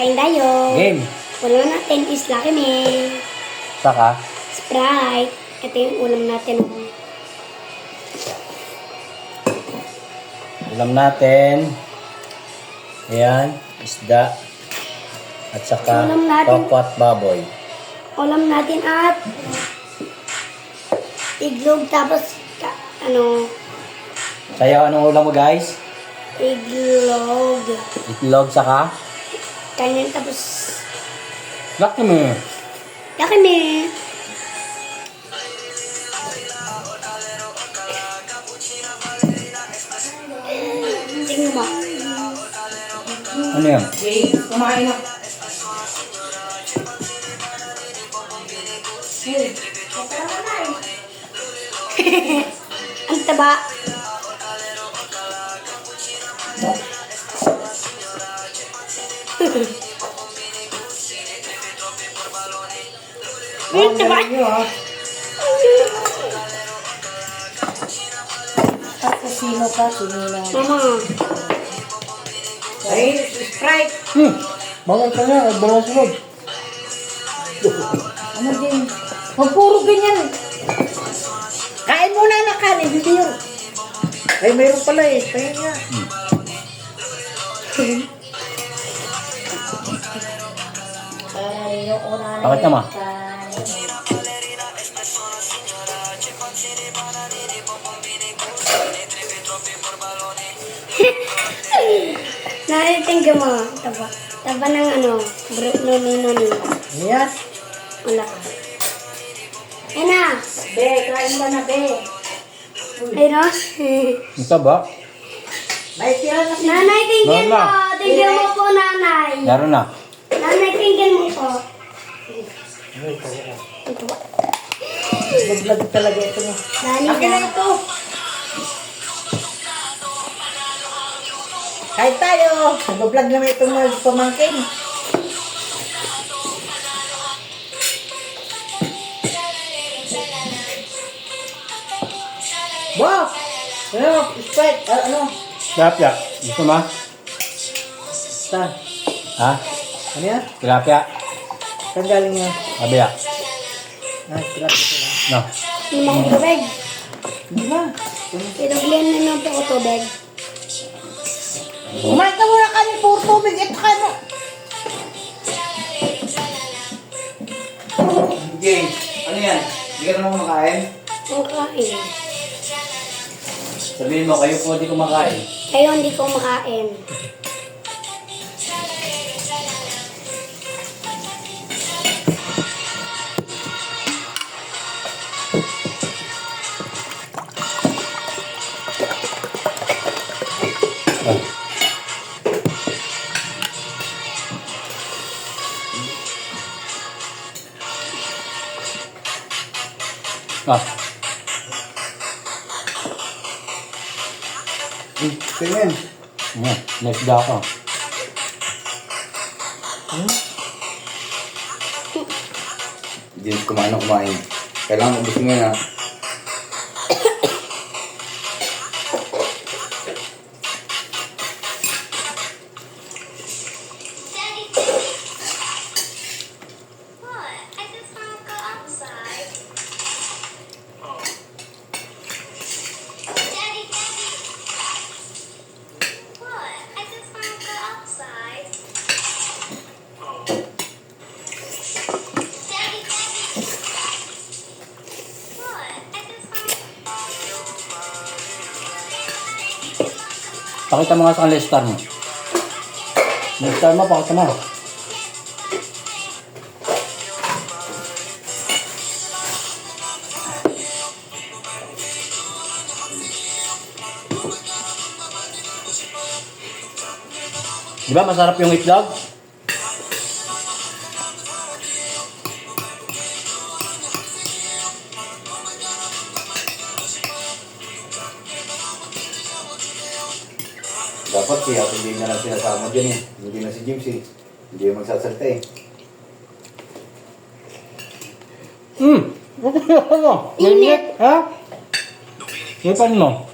kain tayo. Game. Ulam natin is Lucky Me. Saka? Sprite. Ito yung ulam natin. Ulam natin. Ayan. Isda. At saka Ulam natin. toko at baboy. Ulam natin at iglog tapos Sa'yo, anong ulam mo guys? iglog. Itlog saka? Kainin tapos Lucky Me. Lucky Me. Tingnan mo. Ano yan? Kumain na. Ang taba. Ang taba. Sino ka? Sino na? Mama. Ay, Sprite. Bawal ka na. Bawal sunod. Ano din? Huwag puro ganyan. Kain muna na kanin. Hindi yun. Ay, mayroon pala eh. Kaya nga. Bakit naman? Naritingga mo. Taba. Taba ng no. Ayan. Wala ka. Ayan na. Be, kain ka na, be. Ay, no? Ito ba? May tira na si... Nanay, tinggan mo. Lola. Tinggan mo po, nanay. Meron na. Nanay, tinggan mo po. Ito ba? Vlog talaga ito mo. Nani Akin na na. ito. Kain tayo. Nag-vlog naman itong mga pamangkin. Wow! Ano? Sprite? Ano? Tilapia. Gusto mo? Saan? Ha? Ano yan? Tilapia. Saan galing yan? Abia. Ay, tilapia ito lang. No. Limang tubig. Hindi ba? Pinaglan na lang po ko tubig. Kumain ka muna kanin. Puro tubig. Ito ka no. James, ano yan? Hindi ka naman kumakain? Ang kain. Sabihin mo, kayo po hindi kumakain. Kayo hindi ko makain. Ah. Tingin. Next daw ako. James, kumain na kumain. Kailangan ubusin mo yan, ha? Pakita mo nga sa kanila star mo. Yung star mo, pakita mo. Di ba masarap yung itlog? Dapat si Ate hindi na lang sinasama dyan eh. Hindi na si James eh. Hindi yung magsasalita eh. Ano? Init. Ha? Ipan mo.